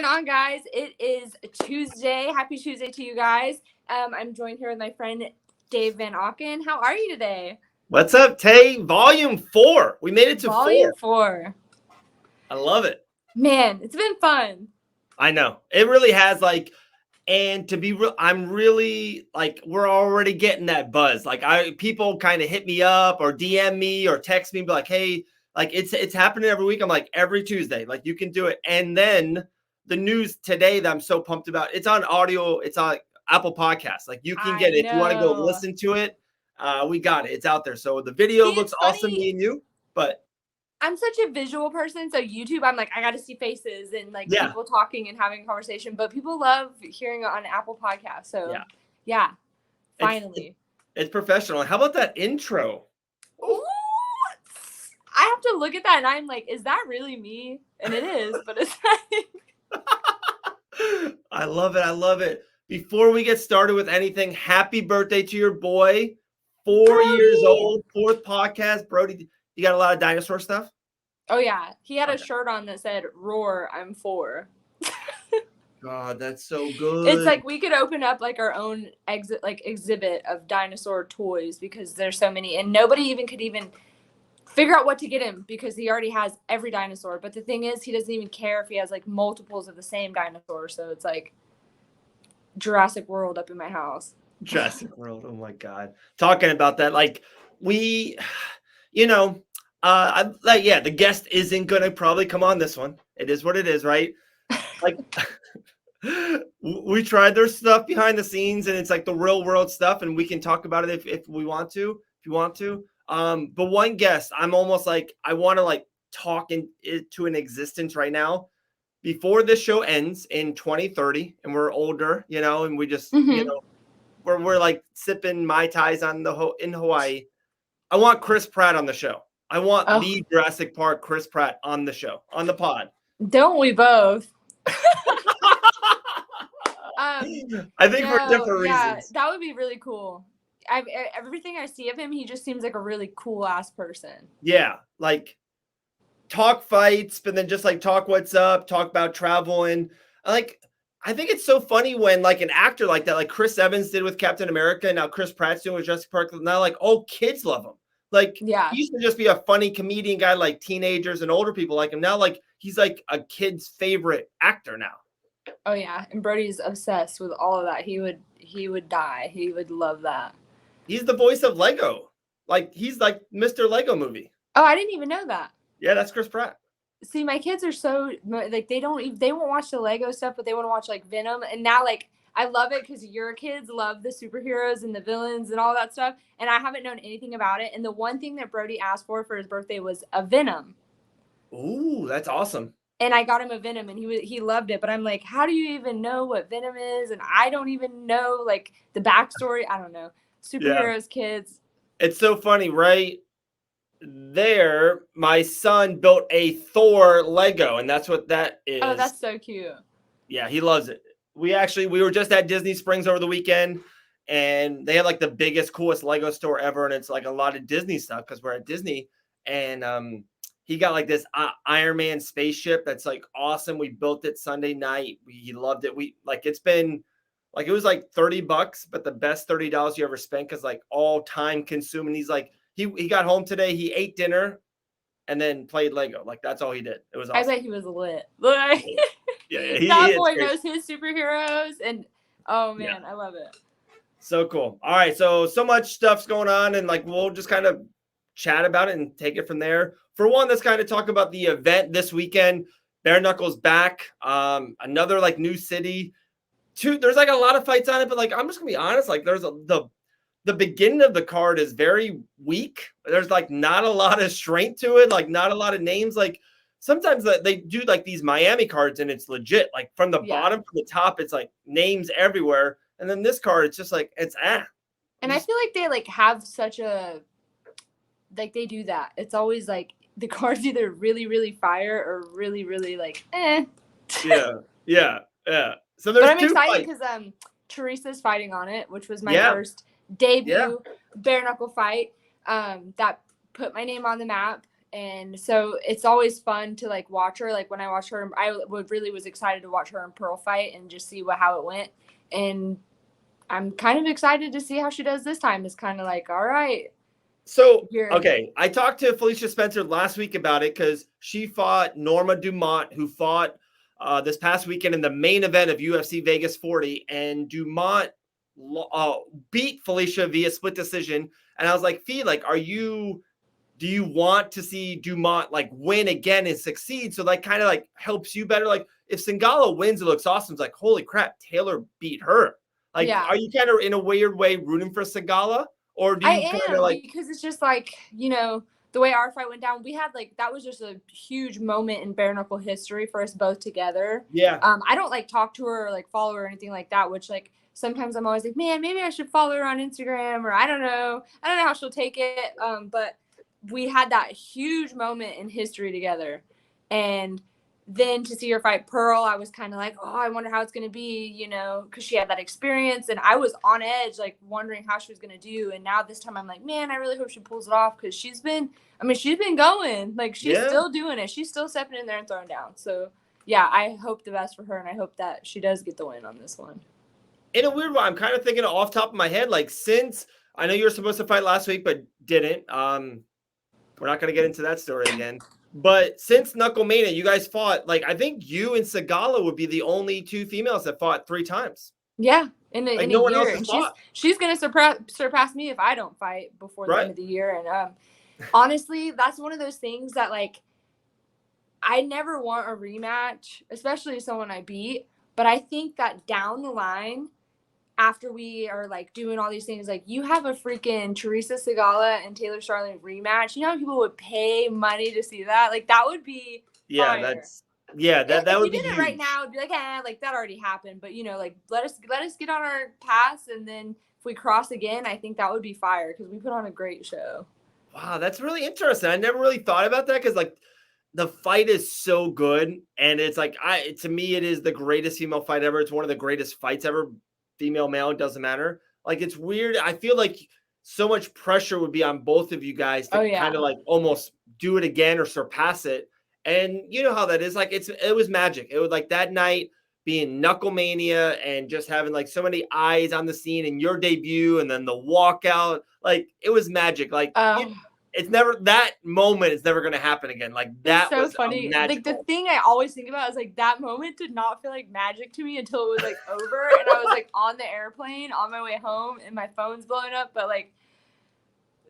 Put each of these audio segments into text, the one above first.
going on, guys? It is Tuesday. Happy Tuesday to you guys. I'm joined here with my friend Dave Van Auken. How are you today? What's up, Tay? Volume 4. We made it to Volume 4. I love it. Man, it's been fun. I know. It really has, and to be real, I'm really, we're already getting that buzz. People kind of hit me up or DM me or text me, be like, hey, it's happening every week. I'm like, every Tuesday, you can do it. And then the news today that I'm so pumped about, it's on audio. It's on Apple Podcasts. You can get it. If you want to go listen to it, we got it. It's out there. So the video looks awesome, me and you, but I'm such a visual person, so YouTube, I'm like, I got to see faces and people talking and having a conversation. But people love hearing it on Apple Podcasts. So yeah, finally, it's professional. How about that intro? Ooh, I have to look at that and I'm like, is that really me? And it is, but it's like I love it. I love it. Before we get started with anything, happy birthday to your boy. 4 years old, 4th podcast. Brody, you got a lot of dinosaur stuff? Oh, yeah. He had a shirt on that said, "Roar, I'm 4." God, that's so good. It's like we could open up our own exhibit of dinosaur toys because there's so many. And nobody even could figure out what to get him because he already has every dinosaur. But the thing is, he doesn't even care if he has multiples of the same dinosaur. So it's like Jurassic World up in my house. Jurassic World. Oh my God. Talking about that, the guest isn't gonna probably come on this one. It is what it is, right? We tried their stuff behind the scenes, and it's the real world stuff, and we can talk about it if we want to, if you want to. But one guest, I'm almost I want to talk into an existence right now. Before this show ends in 2030, and we're older, and we just, we're sipping Mai Tais in Hawaii. I want Chris Pratt on the show. I want the Jurassic Park Chris Pratt on the show, on the pod. Don't we both? I think for different reasons. That would be really cool. Everything I see of him, he just seems like a really cool ass person. Yeah, talk fights, but then just talk what's up, talk about travel, and I think it's so funny when an actor like that, Chris Evans did with Captain America, and now Chris Pratt's doing with Jurassic Park. Now all kids love him. He used to just be a funny comedian guy, teenagers and older people like him. Now he's a kid's favorite actor now. Oh yeah, and Brody's obsessed with all of that. He would die. He would love that. He's the voice of Lego. He's Mr. Lego Movie. Oh, I didn't even know that. Yeah, that's Chris Pratt. See, my kids are so they won't watch the Lego stuff, but they want to watch Venom. And now I love it because your kids love the superheroes and the villains and all that stuff. And I haven't known anything about it. And the one thing that Brody asked for his birthday was a Venom. Ooh, that's awesome. And I got him a Venom, and he loved it. But I'm like, how do you even know what Venom is? And I don't even know the backstory. I don't know. Superheroes, kids. It's so funny, right? There, my son built a Thor Lego, and that's what that is. Oh, that's so cute. Yeah, he loves it. We were just at Disney Springs over the weekend, and they had the biggest, coolest Lego store ever, and it's a lot of Disney stuff because we're at Disney, and he got this Iron Man spaceship that's awesome. We built it Sunday night. He loved it. We it's been it was $30, but the best $30 you ever spent because all time consuming. He's he got home today. He ate dinner and then played Lego. That's all he did. It was awesome. I bet he was lit. Yeah, that boy knows his superheroes, and oh man, I love it. So cool. All right, so much stuff's going on, and we'll just kind of chat about it and take it from there. For one, let's kind of talk about the event this weekend. Bare Knuckles back. Another new city. There's a lot of fights on it, but I'm just gonna be honest. There's the beginning of the card is very weak. There's not a lot of strength to it. Not a lot of names. Sometimes they do these Miami cards and it's legit. From the bottom to the top, it's names everywhere. And then this card, it's just it's And I feel they have such a they do that. It's always the card's either really, really fire or really, really eh. Yeah. So there's. But I'm excited because Teresa's fighting on it, which was my first debut bare knuckle fight. That put my name on the map. And so it's always fun to like watch her. Like when I watched her, really was excited to watch her and Pearl fight and just see how it went. And I'm kind of excited to see how she does this time. It's kind of like, all right. So, okay, I talked to Felicia Spencer last week about it because she fought Norma Dumont, who fought this past weekend in the main event of UFC Vegas 40, and Dumont beat Felicia via split decision. And I was like, Fee, like, do you want to see Dumont like win again and succeed? So like kind of like helps you better. Like if Singala wins, it looks awesome. It's like, holy crap, Taylor beat her. Like, Are you kind of in a weird way rooting for Singala? Or do you kind of like, because it's just like, the way our fight went down, we had like, that was just a huge moment in bare knuckle history for us both together. Yeah. I don't like talk to her or like follow her or anything like that, which like sometimes I'm always like, man, maybe I should follow her on Instagram, or I don't know how she'll take it. But we had that huge moment in history together. And then to see her fight Pearl, I was kind of like, oh, I wonder how it's going to be, because she had that experience. And I was on edge, like wondering how she was going to do. And now this time I'm like, man, I really hope she pulls it off, because she's been going. Like, she's still doing it. She's still stepping in there and throwing down. So, yeah, I hope the best for her. And I hope that she does get the win on this one. In a weird way, I'm kind of thinking off top of my head, like since I know you were supposed to fight last week, but didn't. We're not going to get into that story again. But since Knucklemania, you guys fought, like, I think you and Singala would be the only two females that fought 3 times. Yeah, in a no one year. else And fought. she's going to surpass me if I don't fight before the end of the year. And honestly, that's one of those things that, like, I never want a rematch, especially someone I beat. But I think that down the line, after we are like doing all these things, like you have a freaking Teresa Singala and Taylor Starling rematch. You know how people would pay money to see that? Like that would be fire. That would be if we did huge. It right now, it'd be like, like that already happened. But like let us get on our pass, and then if we cross again, I think that would be fire, because we put on a great show. Wow, that's really interesting. I never really thought about that, because like the fight is so good, and it's like to me it is the greatest female fight ever. It's one of the greatest fights ever. Female, male, it doesn't matter. Like, it's weird. I feel like so much pressure would be on both of you guys to kind of like almost do it again or surpass it. And you know how that is. Like, it was magic. It was like that night being Knucklemania and just having like so many eyes on the scene, and your debut and then the walkout. Like, it was magic. Like, it's never, that moment is never going to happen again. Like, that so was funny. magical. Like, the thing I always think about is like that moment did not feel like magic to me until it was like over, and I was like on the airplane on my way home and my phone's blowing up. But like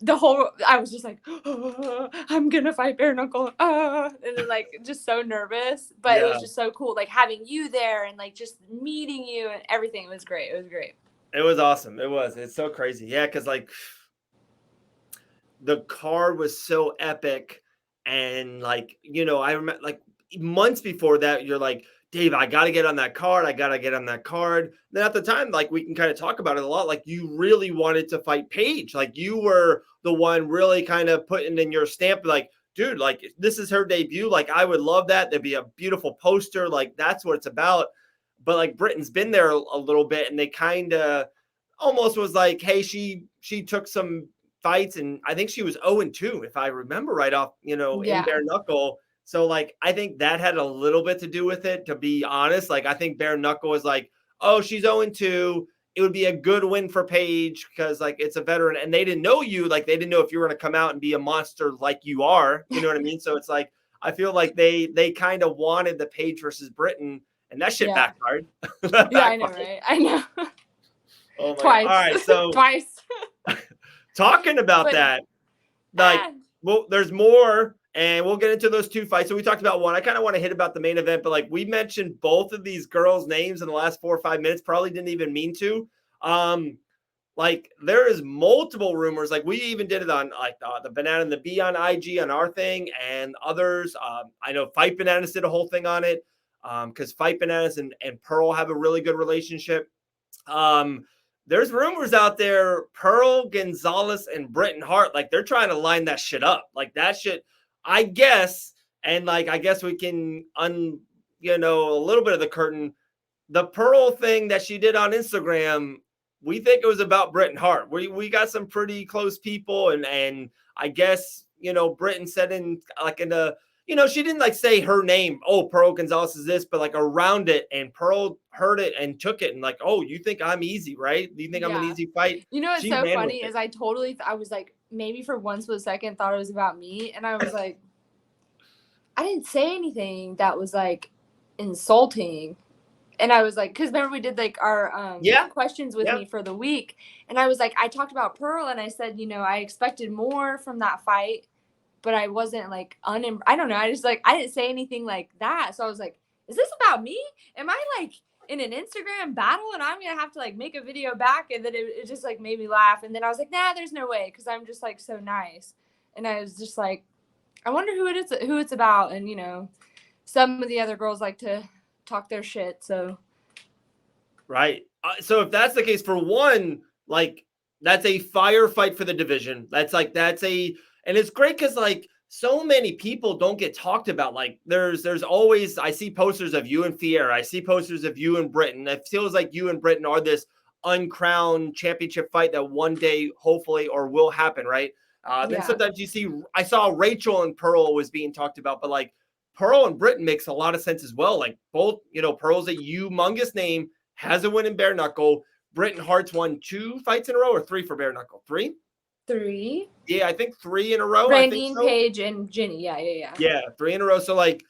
I was just like, oh, I'm gonna fight bare knuckle, and then like just so nervous. But it was just so cool, like having you there and like just meeting you and everything. It was great. It was awesome. It's so crazy. Yeah, because like the card was so epic. And like, I remember like months before that, you're like, Dave, I got to get on that card. Then at the time, like we can kind of talk about it a lot. Like you really wanted to fight Paige. Like you were the one really kind of putting in your stamp, like, dude, like this is her debut. Like I would love that. There'd be a beautiful poster. Like that's what it's about. But like Britain's been there a little bit, and they kind of almost was like, hey, she took some fights, and I think she was 0-2, if I remember right off, in bare knuckle. So like I think that had a little bit to do with it, to be honest. Like I think bare knuckle was like, oh, she's 0-2. It would be a good win for Paige because like it's a veteran, and they didn't know you. Like they didn't know if you were going to come out and be a monster like you are. You know what I mean? So it's like I feel like they kind of wanted the Paige versus Britain, and that shit backfired. I know, right? I know. Oh my Twice. God. All right, so twice. Talking about that, like, well, there's more, and we'll get into those 2 fights. So we talked about one. I kind of want to hit about the main event, but like we mentioned both of these girls' names in the last 4 or 5 minutes. Probably didn't even mean to. Like there is multiple rumors. Like we even did it on like the Banana and the Bee on IG on our thing, and others. I know Fight Bananas did a whole thing on it, because Fight Bananas and Pearl have a really good relationship. There's rumors out there, Pearl Gonzales and Britain Hart, like they're trying to line that shit up. Like that shit, I guess, and like I guess we can a little bit of the curtain. The Pearl thing that she did on Instagram, we think it was about Britain Hart. We got some pretty close people, and I guess Britain said in a, she didn't like say her name. Oh, Pearl Gonzales is this, but like around it, and Pearl heard it and took it and like, oh, you think I'm easy, right? Do you think I'm an easy fight? What's She so ran funny with is I was like, maybe for one split second thought it was about me, and I was like, I didn't say anything that was like insulting. And I was like, because remember we did like our questions with me for the week, and I was like, I talked about Pearl, and I said, I expected more from that fight, but I wasn't like I don't know, I just like I didn't say anything like that, so I was like, is this about me? Am I like in an Instagram battle and I'm gonna have to like make a video back? And then it just like made me laugh, and then I was like, nah, there's no way, because I'm just like so nice, and I was just like, I wonder who it's about, and some of the other girls like to talk their shit, so right. So if that's the case, for one, like that's a firefight for the division. And it's great because like so many people don't get talked about. Like there's always, I see posters of you and Fiera, I see posters of you and Britain. It feels like you and Britain are this uncrowned championship fight that one day hopefully or will happen, right? Then sometimes you see, I saw Rachel and Pearl was being talked about, but like Pearl and Britain makes a lot of sense as well. Like both, Pearl's a humongous name, has a win in bare knuckle. Britain Hart's won 2 fights in a row, or 3 for bare knuckle. 3? 3. Yeah, I think 3 in a row. Brandine, Paige, and Ginny. Yeah. Yeah, 3 in a row. So like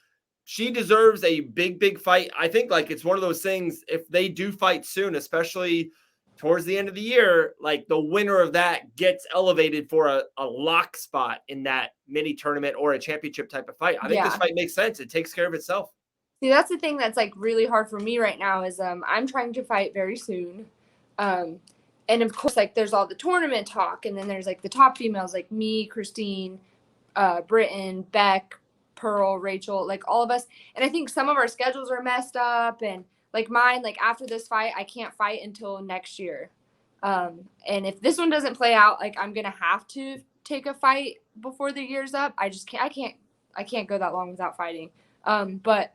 she deserves a big fight. I think like it's one of those things, if they do fight soon, especially towards the end of the year, like the winner of that gets elevated for a lock spot in that mini tournament or a championship type of fight. I think this fight makes sense. It takes care of itself. See, that's the thing that's like really hard for me right now is I'm trying to fight very soon. And of course, like there's all the tournament talk, and then there's like the top females like me, Christine, Britain, Beck, Pearl, Rachel, like all of us. And I think some of our schedules are messed up, and like mine, like after this fight, I can't fight until next year. And if this one doesn't play out, like I'm gonna have to take a fight before the year's up. I just can't. I can't go that long without fighting. But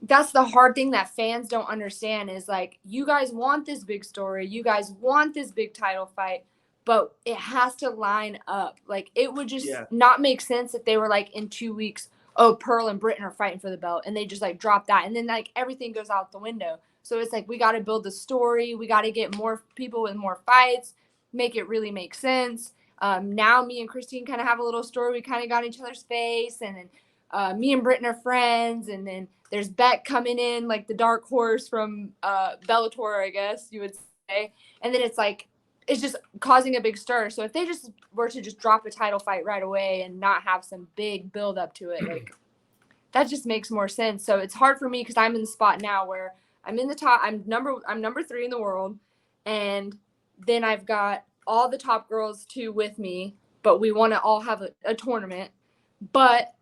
that's the hard thing that fans don't understand is like, you guys want this big story, you guys want this big title fight, but it has to line up. Like it would just not make sense if they were like in 2 weeks, oh, Pearl and Britain are fighting for the belt, and they just like drop that, and then like everything goes out the window. So it's like we got to build the story, we got to get more people with more fights, make it really make sense. Now me and Christine kind of have a little story, we kind of got each other's face, and then me and Britain are friends, and then there's Beck coming in, like the dark horse from Bellator, I guess you would say. And then it's like, it's just causing a big stir. So if they just were to just drop a title fight right away and not have some big build up to it, like that just makes more sense. So it's hard for me because I'm in the spot now where I'm in the top. I'm number 3 in the world, and then I've got all the top girls too with me, but we want to all have a tournament. But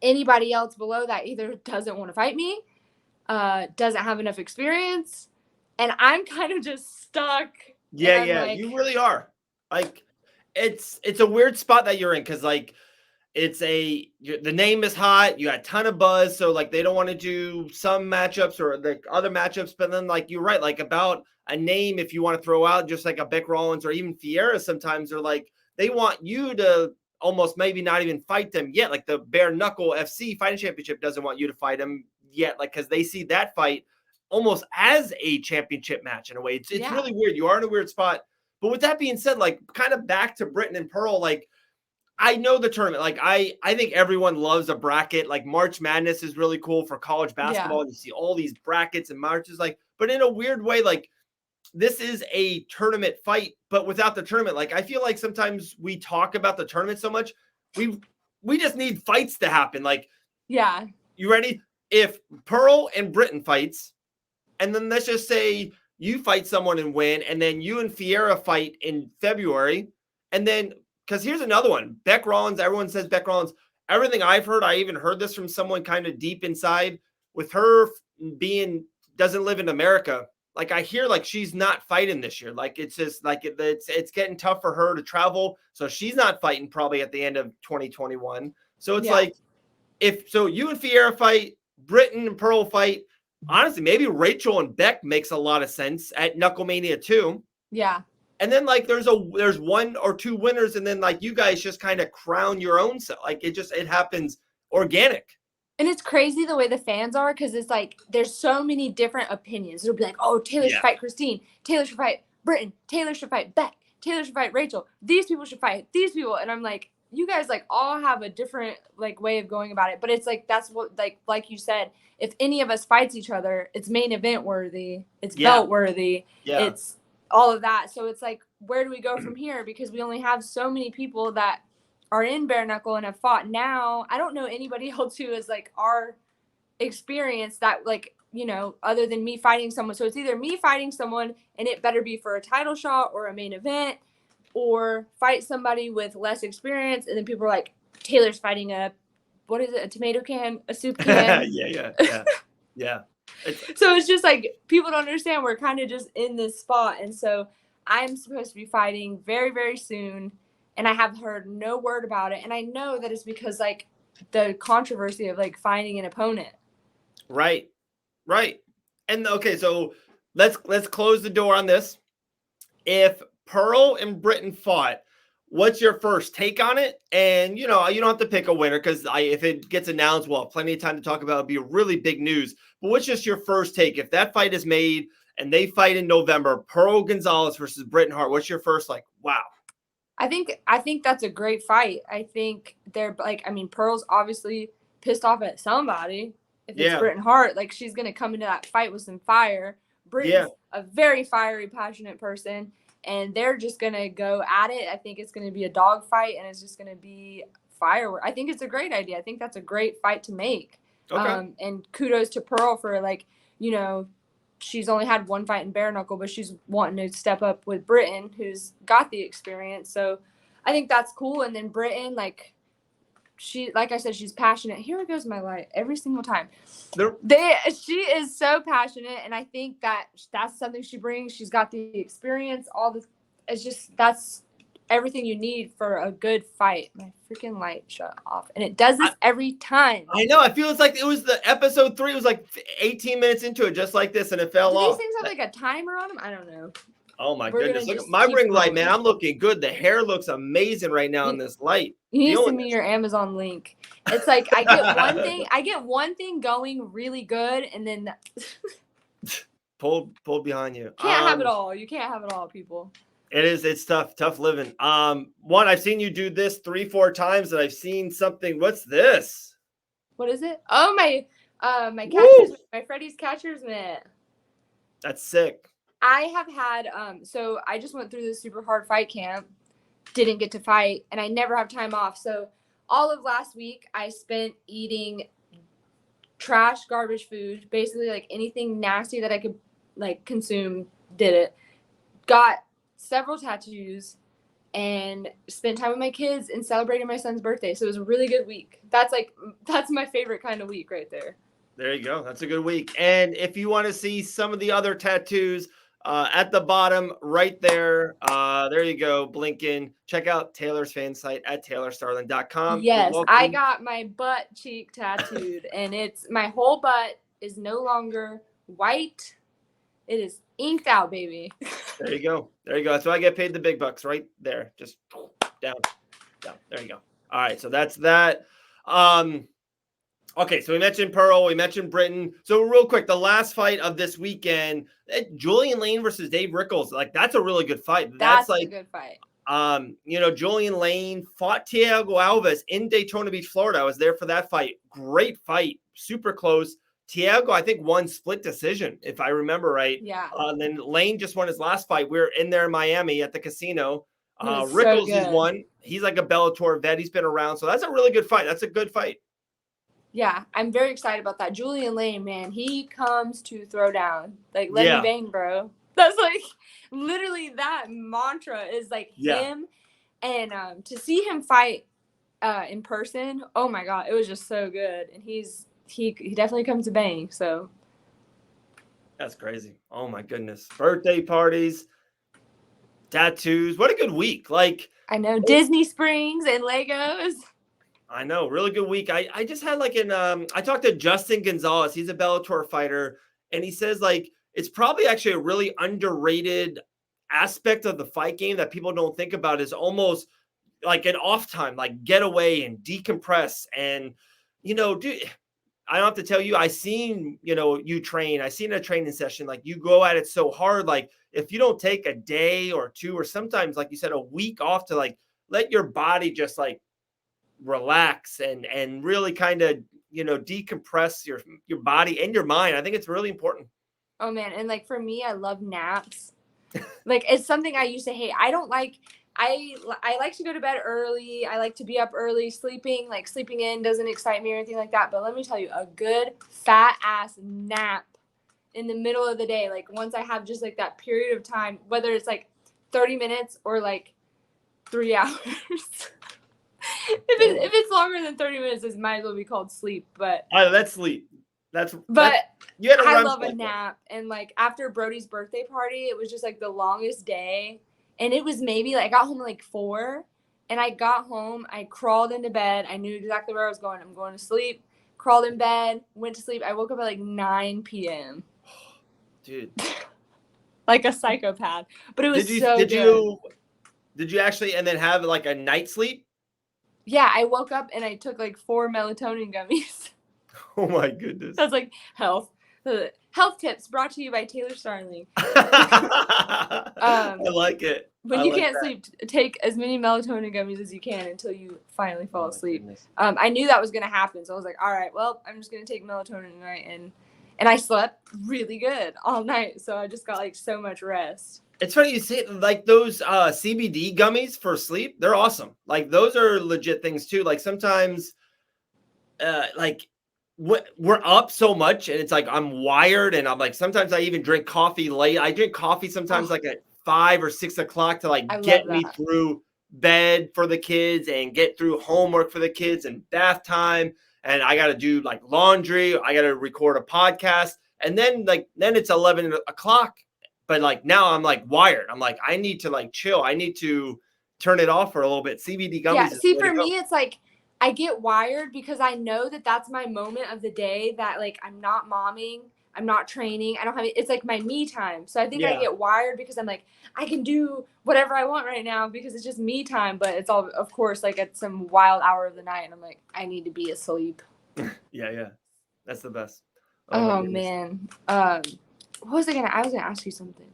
anybody else below that either doesn't want to fight me, doesn't have enough experience, and I'm kind of just stuck. Yeah, like, you really are. Like, it's a weird spot that you're in because like the name is hot, you got a ton of buzz, so like they don't want to do some matchups or like other matchups, but then like you're right, like about a name if you want to throw out just like a Beck Rollins or even Fiera, sometimes they're like they want you to almost maybe not even fight them yet. Like the bare knuckle FC fighting championship doesn't want you to fight them yet, like because they see that fight almost as a championship match in a way. It's really weird. You are in a weird spot. But with that being said, like kind of back to Britain and Pearl, like I know the tournament. Like I think everyone loves a bracket. Like March Madness is really cool for college basketball. And you see all these brackets and marches, like, but in a weird way, like this is a tournament fight, but without the tournament. Like I feel like sometimes we talk about the tournament so much, we just need fights to happen. Like, you ready? If Pearl and Britain fights, and then let's just say you fight someone and win, and then you and Fiera fight in February, and then because here's another one, Beck Rollins. Everyone says Beck Rollins. Everything I've heard, I even heard this from someone kind of deep inside, with her doesn't live in America. Like I hear like she's not fighting this year. Like it's just like it's getting tough for her to travel. So she's not fighting probably at the end of 2021. So it's like if you and Fiera fight, Britain and Pearl fight, honestly, maybe Rachel and Beck makes a lot of sense at Knucklemania too. Yeah. And then like there's one or two winners, and then like you guys just kind of crown your own self. Like it happens organic. And it's crazy the way the fans are, because it's like there's so many different opinions. It'll be like, oh, Taylor should fight Christine, Taylor should fight Britain, Taylor should fight Beck, Taylor should fight Rachel. These people should fight these people. And I'm like, you guys like all have a different like way of going about it. But it's like that's what like you said, if any of us fights each other, it's main event worthy, it's belt worthy, it's all of that. So it's like, where do we go from here? Because we only have so many people that are in bare knuckle and have fought now. I don't know anybody else who is like our experience that like, you know, other than me fighting someone. So it's either me fighting someone and it better be for a title shot or a main event, or fight somebody with less experience. And then people are like, Taylor's fighting a tomato can, a soup can. Yeah. So it's just like, people don't understand. We're kind of just in this spot. And so I'm supposed to be fighting very, very soon. And I have heard no word about it. And I know that it's because like the controversy of like finding an opponent. Right. And okay, so let's close the door on this. If Pearl and Britain fought, what's your first take on it? And you know, you don't have to pick a winner, because if it gets announced, we'll have plenty of time to talk about it. It'll be a really big news. But what's just your first take? If that fight is made and they fight in November, Pearl Gonzales versus Britain Hart, what's your first like, wow? I think that's a great fight. I think they're like, I mean, Pearl's obviously pissed off at somebody. If it's Britain Hart, like she's going to come into that fight with some fire. Britain's a very fiery, passionate person, and they're just going to go at it. I think it's going to be a dog fight, and it's just going to be firework. I think it's a great idea. I think that's a great fight to make. Okay. And kudos to Pearl for like, you know, she's only had one fight in bare knuckle, but she's wanting to step up with Britain, who's got the experience. So I think that's cool. And then Britain, like I said, she's passionate. Here goes my light every single time. She is so passionate, and I think that's something she brings. She's got the experience, that's everything you need for a good fight. My freaking light shut off, and it does this every time. I know. I feel it's like it was the episode 3. It was like 18 minutes into it, just like this, and it fell off. These things have like a timer on them. I don't know. Oh my goodness! Look at my ring light, man. I'm looking good. The hair looks amazing right now in this light. You need to send me your Amazon link. It's like I get one thing going really good, and then pulled behind you. Can't have it all. You can't have it all, people. It's tough living. One, I've seen you do this 3-4 times, and I've seen something. What's this? What is it? Oh, my catcher's, my Freddy's catcher's mitt. That's sick. I have had so I just went through this super hard fight camp, didn't get to fight, and I never have time off. So all of last week I spent eating trash, garbage food, basically like anything nasty that I could like consume, did it. Got several tattoos and spent time with my kids and celebrated my son's birthday. So it was a really good week. That's my favorite kind of week right there. There you go. That's a good week. And if you want to see some of the other tattoos, at the bottom right there, there you go, blinking. Check out Taylor's fan site at taylorstarling.com. Yes, I got my butt cheek tattooed, and my whole butt is no longer white. It is inked out, baby. There you go. That's why I get paid the big bucks right there. Just down. There you go. All right, so that's that. Okay, so we mentioned Pearl, we mentioned Britain. So real quick, the last fight of this weekend, Julian Lane versus Dave Rickles. Like, that's a really good fight. That's like a good fight. You know, Julian Lane fought Thiago Alves in Daytona Beach, Florida. I was there for that fight. Great fight, super close. Thiago, I think, won split decision, if I remember right. Yeah. And then Lane just won his last fight. We were in there in Miami at the casino. Rickles is one. He's like a Bellator vet. He's been around. So that's a really good fight. That's a good fight. Yeah, I'm very excited about that. Julian Lane, man, he comes to throw down. Like, let me bang, bro. That's like, literally that mantra is like him. And to see him fight in person, oh my God, it was just so good. And he definitely comes to bang, so. That's crazy. Oh my goodness. Birthday parties, tattoos. What a good week. Like, I know, Disney Springs and Legos. I know, really good week. I just had like I talked to Justin Gonzalez. He's a Bellator fighter, and he says like it's probably actually a really underrated aspect of the fight game that people don't think about is almost like an off time, like get away and decompress. And, dude, I don't have to tell you, I seen, you train, I seen a training session, like you go at it so hard. Like if you don't take a day or two, or sometimes, like you said, a week off to like, let your body just like relax and really kind of, decompress your body and your mind. I think it's really important. Oh man. And like for me, I love naps. Like it's something I used to hate. I don't like, I like to go to bed early. I like to be up early. Sleeping in doesn't excite me or anything like that. But let me tell you, a good fat ass nap in the middle of the day, like once I have just like that period of time, whether it's like 30 minutes or like 3 hours. if it's longer than 30 minutes, it might as well be called sleep. But that's sleep. You had I love a nap. And like after Brody's birthday party, it was just like the longest day. And it was maybe like I got home at like 4, and I got home, I crawled into bed. I knew exactly where I was going. I'm going to sleep. Crawled in bed, went to sleep. I woke up at like 9 p.m. Dude. Like a psychopath. But it was good. Did you actually and then have like a night sleep? Yeah, I woke up and I took like 4 melatonin gummies. Oh my goodness. That's like health tips brought to you by Taylor Starling. I like it. When you can't sleep, take as many melatonin gummies as you can until you finally fall asleep. I knew that was going to happen. So I was like, all right, well, I'm just going to take melatonin tonight. And I slept really good all night. So I just got like so much rest. It's funny you say like those CBD gummies for sleep. They're awesome. Like those are legit things too. Like sometimes like we're up so much and it's like I'm wired and I'm like sometimes I even drink coffee late. I drink coffee sometimes like at 5 or 6 o'clock to like get me through bed for the kids and get through homework for the kids and bath time. And I got to do like laundry. I got to record a podcast. And then it's 11 o'clock. But like now I'm like wired. I'm like, I need to like chill. I need to turn it off for a little bit. CBD gummies. Yeah, see, for me, it's like I get wired because I know that that's my moment of the day that like I'm not momming, I'm not training, I don't have it's like my me time. So I think I get wired because I'm like I can do whatever I want right now because it's just me time. But it's all, of course, like at some wild hour of the night, and I'm like I need to be asleep. Yeah, that's the best. Oh man, what was I gonna ask you something.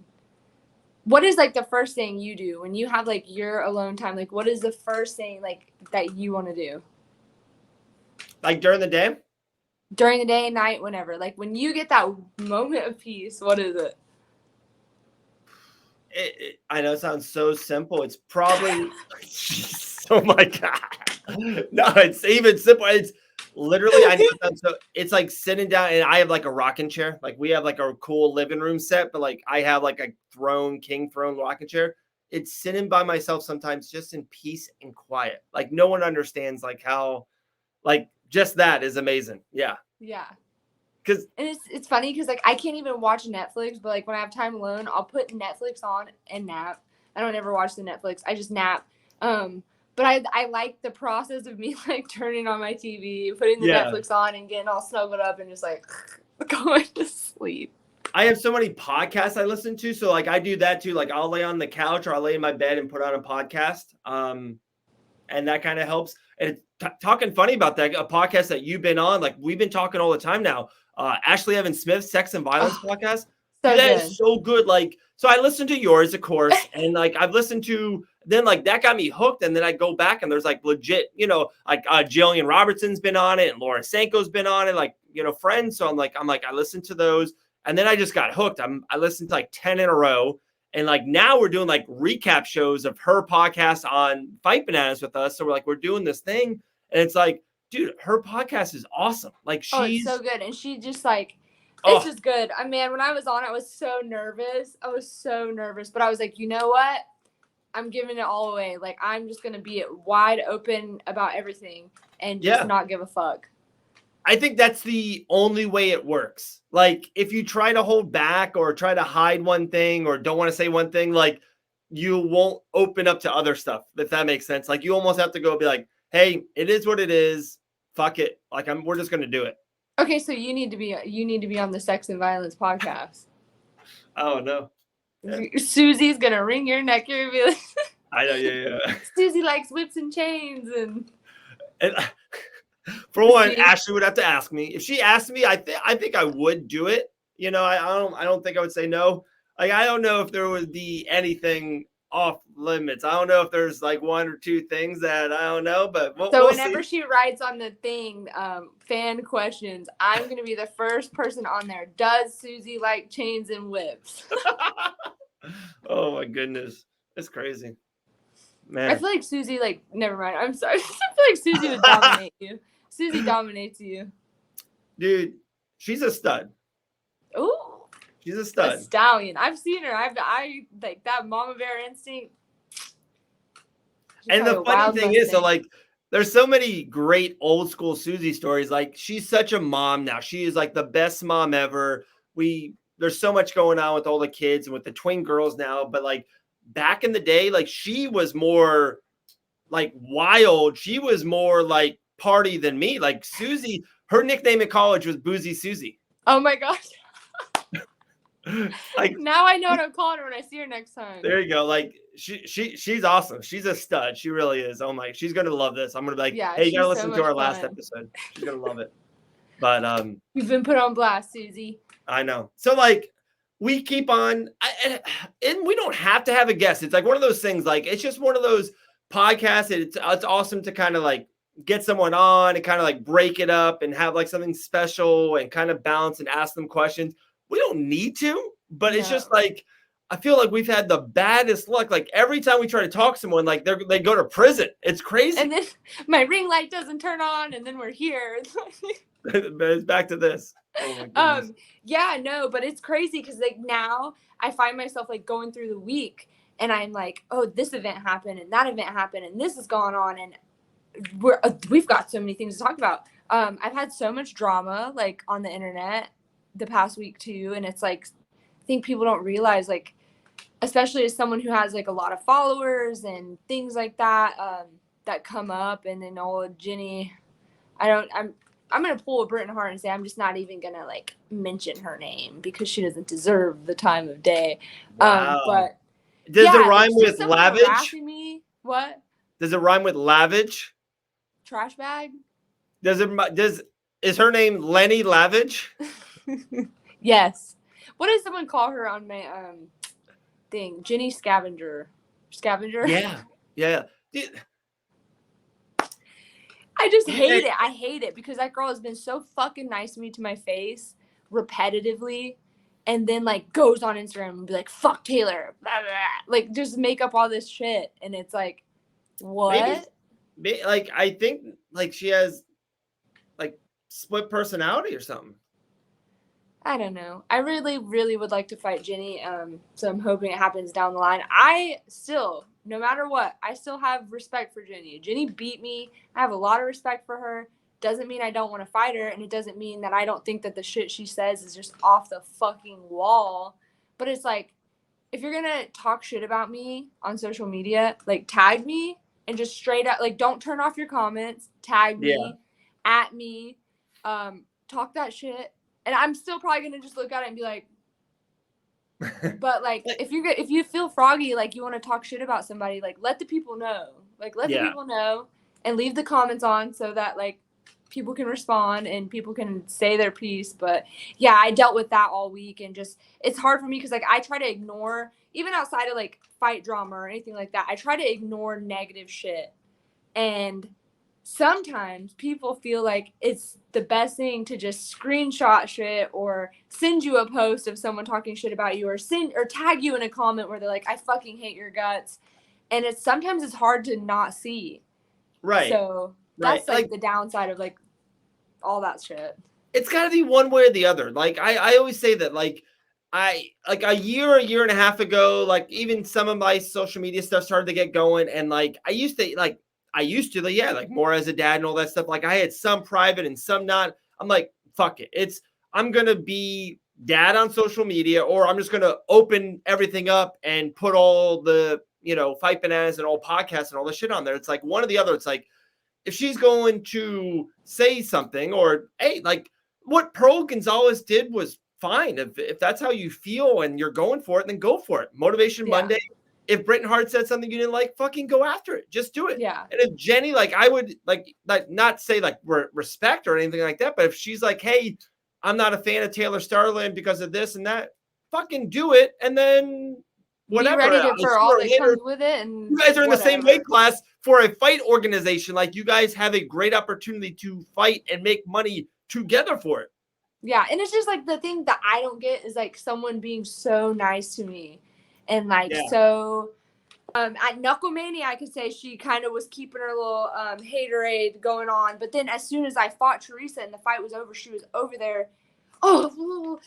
What is like the first thing you do when you have like your alone time? Like what is the first thing like that you want to do? Like during the day? During the day, night, whenever. Like when you get that moment of peace, what is it? I know it sounds so simple. It's probably oh my God. No, it's even simple. It's literally I know it sounds so it's like sitting down and I have like a rocking chair. Like we have like a cool living room set, but like I have like a king throne rocking chair. It's sitting by myself sometimes just in peace and quiet. Like no one understands like how like just that is amazing. Yeah. And it's funny because like I can't even watch Netflix, but like when I have time alone, I'll put Netflix on and nap. I don't ever watch the Netflix. I just nap. But I like the process of me like turning on my TV, putting the Netflix on, and getting all snuggled up and just like going to sleep. I have so many podcasts I listen to, so like I do that too. Like I'll lay on the couch or I'll lay in my bed and put on a podcast, and that kind of helps. And talking funny about that, a podcast that you've been on, like we've been talking all the time now. Ashley Evan Smith, Sex and Violence podcast. That is so good. Like, so I listened to yours, of course, and like I've listened to then like that got me hooked, and then I go back and there's like legit, like Julian Robertson's been on it and Laura Sanko's been on it, like friends. So I'm like I listened to those, and then I just got hooked. I listened to like 10 in a row, and like now we're doing like recap shows of her podcast on Fight Bananas with us. So we're doing this thing, and it's like, dude, her podcast is awesome. Like she's so good, and she just like. It's just good. I mean, when I was on, I was so nervous. But I was like, you know what? I'm giving it all away. Like, I'm just going to be wide open about everything and just not give a fuck. I think that's the only way it works. Like, if you try to hold back or try to hide one thing or don't want to say one thing, like, you won't open up to other stuff, if that makes sense. Like, you almost have to go be like, hey, it is what it is. Fuck it. Like, we're just going to do it. Okay, so you need to be on the Sex and Violence podcast. Oh no. Susie's gonna wring your neck. You're gonna be like, I know, yeah. Susie likes whips and chains, and for one, See? Ashley would have to ask me. If she asked me, I think I would do it. You know, I don't think I would say no. Like, I don't know if there would be anything off limits. I don't know if there's like one or two things that I don't know, but we'll whenever see. she writes on the thing, fan questions, I'm gonna be the first person on there. Does Susie like chains and whips? Oh my goodness, it's crazy, man. I feel like Susie, like, never mind. I'm sorry. I feel like Susie would dominate you. Susie dominates you. Dude, she's a stud. Ooh. She's a stud. A stallion. I've seen her. I like that mama bear instinct. And the funny thing is, so like, there's so many great old school Susie stories. Like, she's such a mom now. She is like the best mom ever. There's so much going on with all the kids and with the twin girls now. But like back in the day, like she was more like wild. She was more like party than me. Like Susie, her nickname in college was Boozy Susie. Oh my gosh. Like, now I know what I'm calling her when I see her next time. There you go. Like she's awesome. She's a stud. She really is. Oh my, she's gonna love this. I'm gonna be like, hey, you gotta listen to our last episode. She's gonna love it. But you've been put on blast, Susie. I know. So like we keep on, and we don't have to have a guest. It's like one of those things. Like it's just one of those podcasts. It's awesome to kind of like get someone on and kind of like break it up and have like something special and kind of balance and ask them questions. We don't need to, but it's just like, I feel like we've had the baddest luck. Like every time we try to talk to someone, like they go to prison. It's crazy. And then my ring light doesn't turn on, and then we're here. It's back to this. Oh my goodness. Yeah, no, but it's crazy because like now I find myself like going through the week, and I'm like, oh, this event happened, and that event happened, and this is going on, and we've got so many things to talk about. I've had so much drama like on the internet the past week too, and it's like I think people don't realize, like, especially as someone who has like a lot of followers and things like that that come up, and then Jenny, I'm gonna pull a Britain Hart and say I'm just not even gonna like mention her name because she doesn't deserve the time of day. Wow. But does it rhyme with Lavage? Me? What? Does it rhyme with Lavage? Trash bag? Is her name Lenny Lavage? Yes. What does someone call her on my thing? Jenny Scavenger. Yeah. Dude. I just hate it. I hate it because that girl has been so fucking nice to me to my face repetitively, and then like goes on Instagram and be like, fuck Taylor, blah, blah, blah. Like just make up all this shit, and it's like, what? Maybe, like I think like she has like split personality or something. I don't know. I really, really would like to fight Jenny. So I'm hoping it happens down the line. I still, no matter what, I still have respect for Jenny. Jenny beat me. I have a lot of respect for her. Doesn't mean I don't want to fight her, and it doesn't mean that I don't think that the shit she says is just off the fucking wall. But it's like, if you're gonna talk shit about me on social media, like tag me and just straight up, like, don't turn off your comments. Tag me, at me, talk that shit. And I'm still probably going to just look at it and be like, but like, if you feel froggy, like you want to talk shit about somebody, like let the people know, like let the people know, and leave the comments on so that like people can respond and people can say their piece. But yeah, I dealt with that all week, and just, it's hard for me because like I try to ignore, even outside of like fight drama or anything like that, I try to ignore negative shit. And sometimes people feel like it's the best thing to just screenshot shit or send you a post of someone talking shit about you, or tag you in a comment where they're like, I fucking hate your guts. And sometimes it's hard to not see. Right. So that's like the downside of like all that shit. It's got to be one way or the other. Like I always say that like a year and a half ago, like even some of my social media stuff started to get going, and like I used to like more as a dad and all that stuff. Like I had some private and some not. I'm like, fuck it. I'm going to be dad on social media, or I'm just going to open everything up and put all the, Fight Bananas and all podcasts and all the shit on there. It's like one or the other. It's like, if she's going to say something, or, hey, like what Pearl Gonzales did was fine. If that's how you feel and you're going for it, then go for it. Motivation Monday. If Britain Hart said something you didn't like, fucking go after it. Just do it. Yeah. And if Jenny, like, I would like not say like respect or anything like that, but if she's like, hey, I'm not a fan of Taylor Starling because of this and that, fucking do it. And then whatever. Be ready for all that comes with it. And you guys are in the same weight class for a fight organization. Like, you guys have a great opportunity to fight and make money together for it. Yeah. And it's just like the thing that I don't get is like someone being so nice to me and like so at Knucklemania, I could say she kind of was keeping her little haterade going on. But then as soon as I fought Teresa and the fight was over, she was over there. Oh,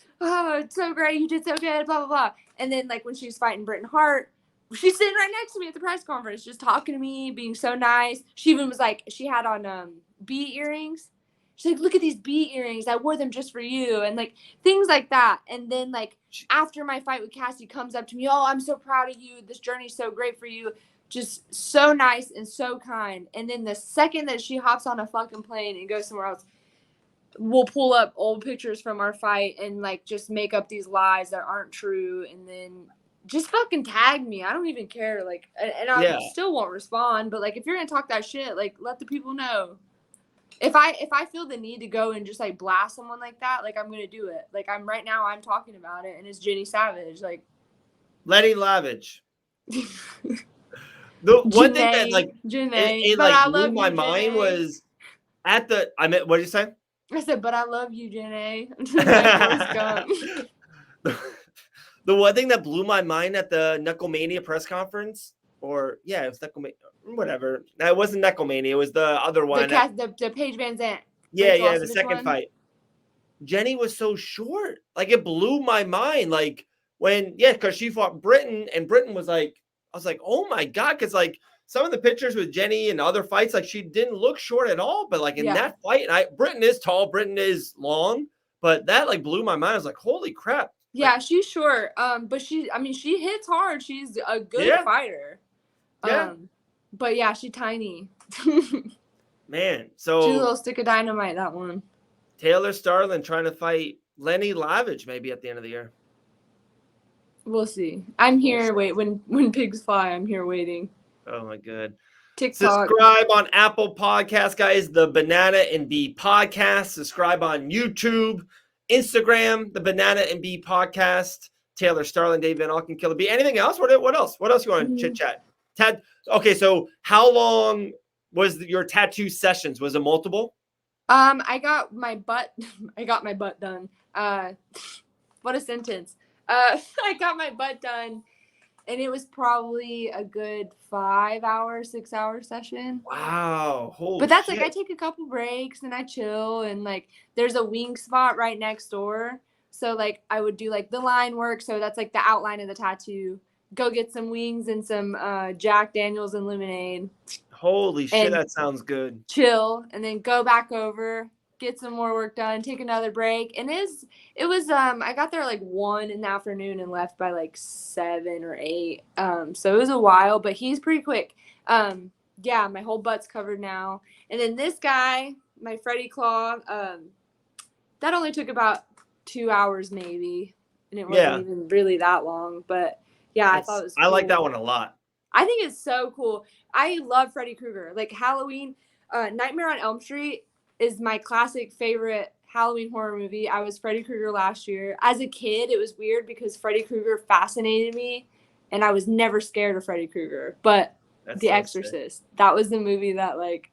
it's so great. You did so good, blah, blah, blah. And then, like, when she was fighting Britain Hart, she's sitting right next to me at the press conference, just talking to me, being so nice. She even was like, she had on bee earrings. She's like, look at these bee earrings. I wore them just for you. And, like, things like that. And then, like, after my fight with Cassie comes up to me, oh, I'm so proud of you. This journey's so great for you. Just so nice and so kind. And then the second that she hops on a fucking plane and goes somewhere else, we'll pull up old pictures from our fight and like just make up these lies that aren't true and then just fucking tag me. I don't even care. Like, and I still won't respond, but like if you're gonna talk that shit, like let the people know. If I feel the need to go and just like blast someone like that, like I'm gonna do it. Like I'm talking about it and it's Jenny Savage. Like Lenny Lavage. The one thing that like it like blew my mind was at the what did you say? I said, but I love you, Jenny. The one thing that blew my mind at the Knucklemania press conference, it was Knucklemania, whatever. No, it wasn't Knucklemania. It was the other one. The Paige Van Zandt. Yeah, the second fight. Jenny was so short. Like, it blew my mind. Like, because she fought Britain, and Britain was like, I was like, oh my God, because like, some of the pictures with Jenny and other fights, like she didn't look short at all. But like in that fight, Britain is tall, Britain is long, but that like blew my mind. I was like, holy crap. Yeah, like, she's short. But she hits hard. She's a good fighter. Yeah. But yeah, she's tiny. Man, so she's a little stick of dynamite, that one. Taylor Starling trying to fight Lenny Lavage maybe at the end of the year. We'll see. I'm here. Wait, when pigs fly, I'm here waiting. Oh my God. TikTok. Subscribe on Apple Podcasts, guys. The Banana and Bee Podcast. Subscribe on YouTube, Instagram, the Banana and Bee Podcast. Taylor Starling Dave and Auken Killer Bee. Anything else? What else? What else you want to chit chat? Okay, so how long was your tattoo sessions? Was it multiple? I got my butt done. What a sentence. I got my butt done. And it was probably a good 6-hour session. Wow. Holy But that's shit. like I take a couple breaks and I chill and like there's a wing spot right next door. So like I would do like the line work. So that's like the outline of the tattoo. Go get some wings and some Jack Daniels and lemonade. Holy shit, that sounds good. Chill and then go back over, get some more work done, take another break. And it was I got there like 1 in the afternoon and left by like 7 or 8. So it was a while, but he's pretty quick. Yeah, my whole butt's covered now. And then this guy, my Freddy Claw, that only took about 2 hours maybe. And it wasn't even really that long. But yeah, I thought it was cool. I like that one a lot. I think it's so cool. I love Freddy Krueger. Like Halloween, Nightmare on Elm Street is my classic favorite Halloween horror movie. I was Freddy Krueger last year. As a kid, it was weird because Freddy Krueger fascinated me, and I was never scared of Freddy Krueger. But The Exorcist, that was the movie that, like...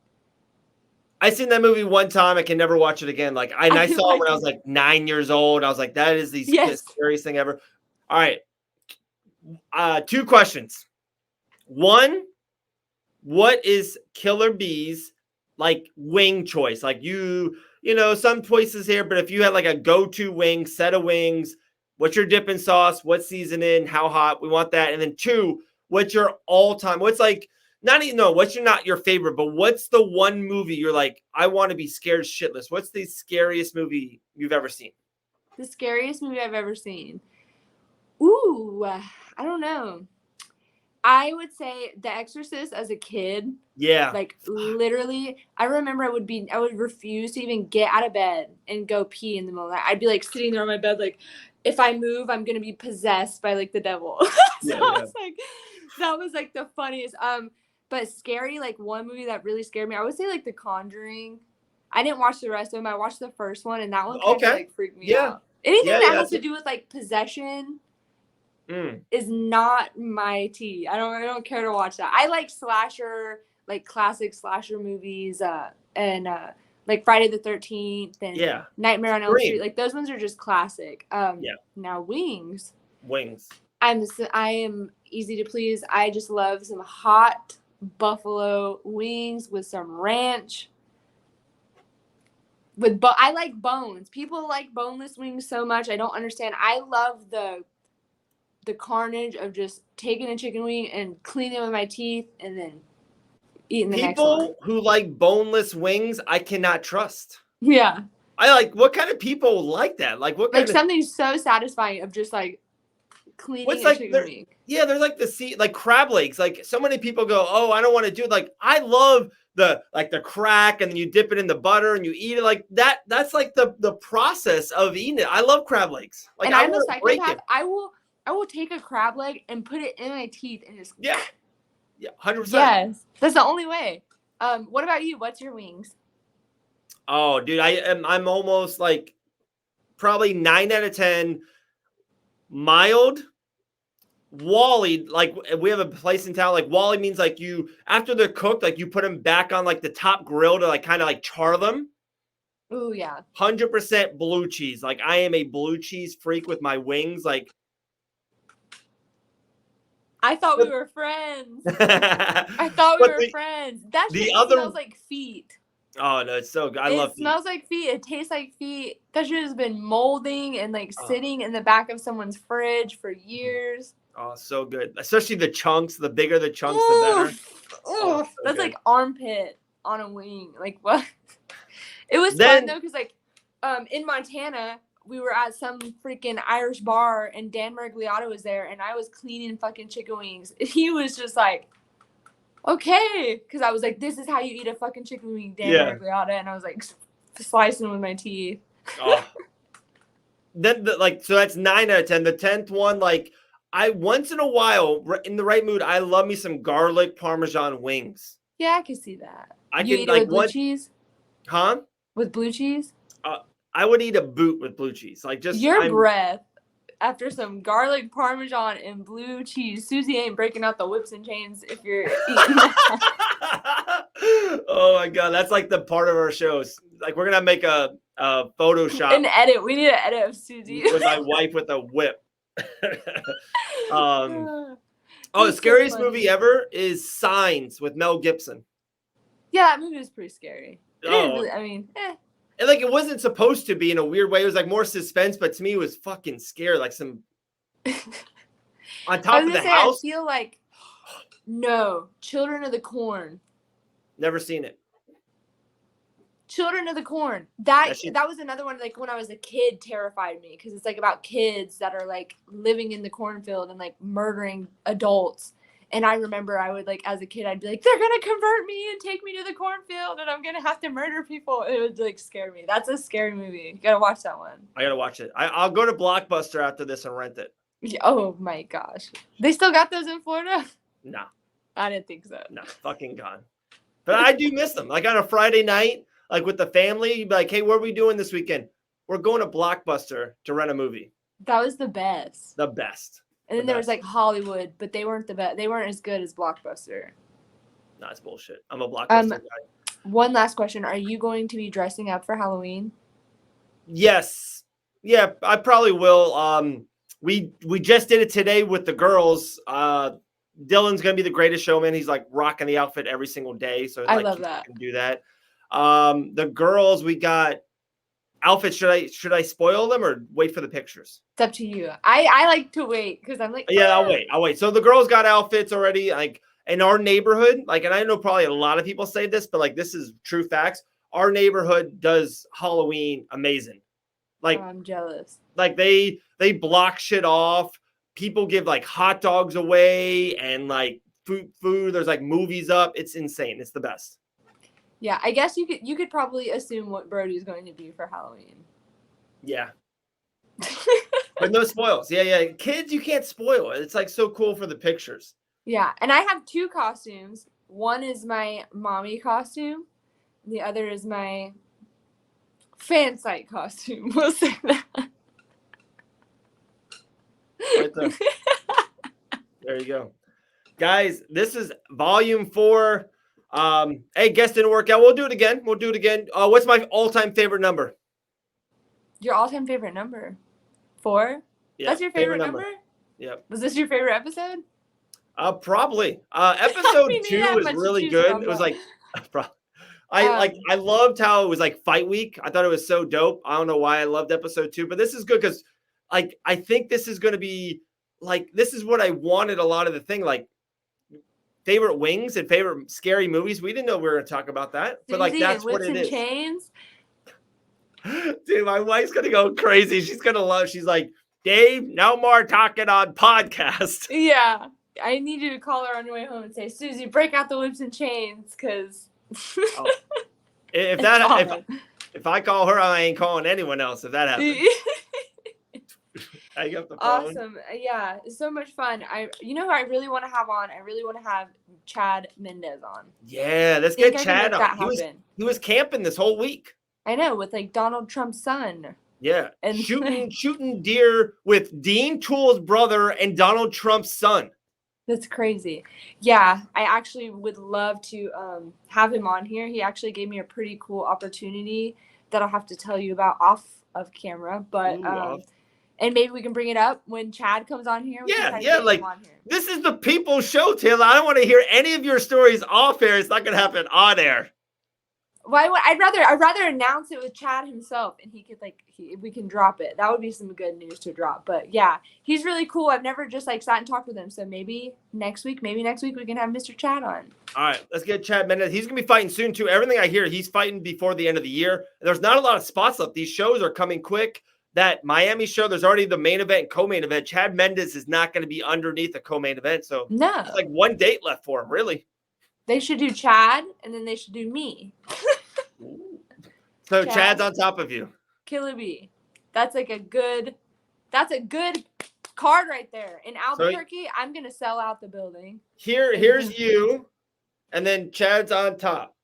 I seen that movie one time. I can never watch it again. Like I saw it when I was like 9 years old. I was like, that is the scariest thing ever. All right. 2 questions. 1, what is Killer Bee's like wing choice? Like you know, some choices here, but if you had like a go-to wing, set of wings, what's your dipping sauce? What seasoning? How hot? We want that. And then 2, what's your all-time? What's like what's not your favorite, but what's the one movie you're like, I want to be scared shitless? What's the scariest movie you've ever seen? The scariest movie I've ever seen. Ooh, I don't know. I would say The Exorcist as a kid. Yeah. Like literally, I remember I would refuse to even get out of bed and go pee in the middle of the night. I'd be like sitting there on my bed, like if I move, I'm gonna be possessed by like the devil. So Yeah, I yeah. was like, that was like the funniest. But scary, like one movie that really scared me, I would say like The Conjuring. I didn't watch the rest of them. I watched the first one, and that one kind of Okay. like freaked me Yeah. out. Anything Yeah, that yeah, has to do with like possession Mm. is not my tea. I don't care to watch that. I like slasher, like classic slasher movies, and like Friday the 13th and Yeah. Nightmare on Elm Scream. Street. Like those ones are just classic. Yeah. Now Wings. Wings. I am easy to please. I just love some hot buffalo wings with some ranch. I like bones. People like boneless wings so much. I don't understand. I love the carnage of just taking a chicken wing and cleaning it with my teeth and then eating the next one. People who like boneless wings, I cannot trust. Yeah. I like, what kind of people like that? Like, what kind Like of something so satisfying of just like cleaning what's a like chicken wing. yeah, they're like like crab legs. Like so many people go, oh, I don't want to do it. Like I love the crack, and then you dip it in the butter and you eat it like that. That's like the process of eating it. I love crab legs. Like And I I'm a want to break psychopath. it. I will take a crab leg and put it in my teeth and just Yeah. Yeah, 100%. Yes. That's the only way. What about you? What's your wings? Oh, dude, I'm almost like probably 9 out of 10 mild. Wally, like we have a place in town, like Wally means like you after they're cooked, like you put them back on like the top grill to like kind of like char them. Oh yeah. 100% blue cheese. Like I am a blue cheese freak with my wings. Like I thought we were friends. I thought we were friends. That shit smells like feet. Oh no, it's so good. I love it. Smells like feet. It tastes like feet. That shit has been molding and like sitting in the back of someone's fridge for years. Oh, so good. Especially the chunks. The bigger the chunks, the better. So that's good. Like armpit on a wing. Like what? It was fun though, because like in Montana, we were at some freaking Irish bar and Dan Maragliata was there and I was cleaning fucking chicken wings. And he was just like, okay. Because I was like, this is how you eat a fucking chicken wing, Dan Maragliata. And I was like slicing with my teeth. Oh. Then so that's 9 out of 10. The 10th one, like I once in a while in the right mood, I love me some garlic Parmesan wings. Yeah, I can see that. You eat it with blue cheese? Huh? With blue cheese? I would eat a boot with blue cheese. Like just your breath after some garlic Parmesan and blue cheese. Susie ain't breaking out the whips and chains if you're eating that. Oh my god, that's like the part of our shows. Like we're gonna make a Photoshop. An edit. We need an edit of Susie with my wife with a whip. The scariest movie ever is Signs with Mel Gibson. Yeah, that movie was pretty scary. It didn't really, I mean, And like it wasn't supposed to be in a weird way. It was like more suspense, but to me it was fucking scary. Like some on top of the house. I feel like no, Children of the Corn. Never seen it. Children of the Corn. That was another one. Like when I was a kid, terrified me because it's like about kids that are like living in the cornfield and like murdering adults. And I remember I would like as a kid, I'd be like, they're gonna convert me and take me to the cornfield, and I'm gonna have to murder people. It would like scare me. That's a scary movie. You gotta watch that one. I gotta watch it. I'll go to Blockbuster after this and rent it. Oh my gosh, they still got those in Florida? No, I didn't think so. No, fucking gone. But I do miss them. Like on a Friday night. Like with the family, you'd be like, hey, what are we doing this weekend? We're going to Blockbuster to rent a movie. That was the best. The best. And then there was like Hollywood, but they weren't the best. They weren't as good as Blockbuster. No, it's bullshit. I'm a Blockbuster guy. One last question. Are you going to be dressing up for Halloween? Yes. Yeah, I probably will. We just did it today with the girls. Dylan's going to be the greatest showman. He's like rocking the outfit every single day. So I love that. Can do that. The girls, we got outfits. Should I spoil them or wait for the pictures? It's up to you. I like to wait because I'm like, yeah, I'll wait. So the girls got outfits already, like in our neighborhood, like, and I know probably a lot of people say this, but like this is true facts. Our neighborhood does Halloween amazing. Like I'm jealous. Like they block shit off. people give like hot dogs away and like food. There's like movies up. It's insane. It's the best. Yeah, I guess you could probably assume what Brody's going to be for Halloween. Yeah. But no spoils. Yeah. Kids, you can't spoil it. It's like so cool for the pictures. Yeah, and I have 2 costumes. One is my mommy costume. The other is my fan site costume. We'll say that. Right there. There you go. Guys, this is volume 4. Hey, guess didn't work out. We'll do it again. What's my all-time favorite number? Your all-time favorite number? 4? Yeah, That's your favorite number? Yep. Was this your favorite episode? Probably. Episode 2 was really good. It was like, I loved how it was like fight week. I thought it was so dope. I don't know why I loved episode 2, but this is good because like I think this is going to be like this is what I wanted. A lot of the thing like favorite wings and favorite scary movies. We didn't know we were going to talk about that, but like that's what it is. Chains. Dude, my wife's gonna go crazy. She's gonna love. She's like, Dave, no more talking on podcast. Yeah, I need you to call her on your way home and say, Susie, break out the whips and chains, because if I call her, I ain't calling anyone else. If that happens. I got the phone. Awesome. Yeah, it's so much fun. You know who I really want to have on? I really want to have Chad Mendez on. Yeah, let's get Chad on. He was camping this whole week. I know, with like Donald Trump's son. Yeah, and shooting deer with Dean Toole's brother and Donald Trump's son. That's crazy. Yeah, I actually would love to have him on here. He actually gave me a pretty cool opportunity that I'll have to tell you about off of camera, but and maybe we can bring it up when Chad comes on here. Yeah, like this is the people's show, Taylor. I don't want to hear any of your stories off air. It's not going to happen on air. Why? I'd rather announce it with Chad himself, and he could we can drop it. That would be some good news to drop. But yeah, he's really cool. I've never just like sat and talked with him. So maybe next week we can have Mr. Chad on. All right, let's get Chad Mendez. He's gonna be fighting soon too. Everything I hear, he's fighting before the end of the year. There's not a lot of spots left. These shows are coming quick. That Miami show, there's already the main event and co-main event. Chad Mendez is not going to be underneath the co-main event. So no, it's like one date left for him, really. They should do Chad, and then they should do me. So Chad's on top of you. Killer B. That's a good card right there. In Albuquerque, I'm going to sell out the building. Here's you, and then Chad's on top.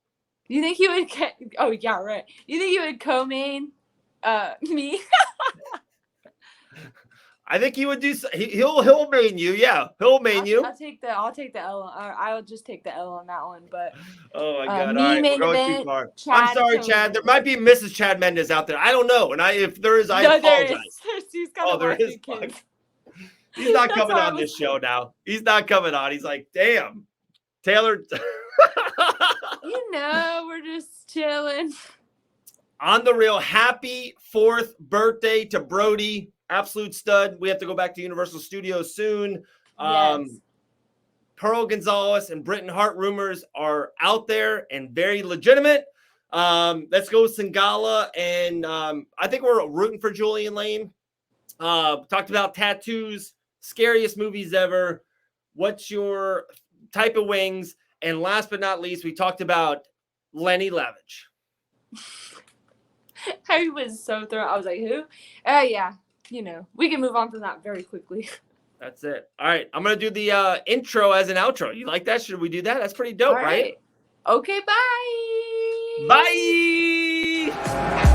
You think he would oh, yeah, right. You think he would co-main me? I think he would do. He'll main you. Yeah, he'll main you. I'll take the L. I'll just take the L on that one. But oh my god, all right, we're going too far. I'm sorry, Chad. There might be Mrs. Chad Mendez out there. I don't know, and if there is, I apologize. There is. He's not coming on this show now. He's not coming on. He's like, damn, Taylor. We're just chilling. On the real, happy 4th birthday to Brody. Absolute stud. We have to go back to Universal Studios soon. Yes. Pearl Gonzales and Britain Hart rumors are out there and very legitimate. Let's go Singala. And I think we're rooting for Julian Lane. Talked about tattoos, scariest movies ever. What's your type of wings? And last but not least, we talked about Lenny Lavage. I was so thrown. I was like, who? Yeah. We can move on from that very quickly. That's it. All right. I'm going to do the intro as an outro. You like that? Should we do that? That's pretty dope, right? Okay, bye. Bye.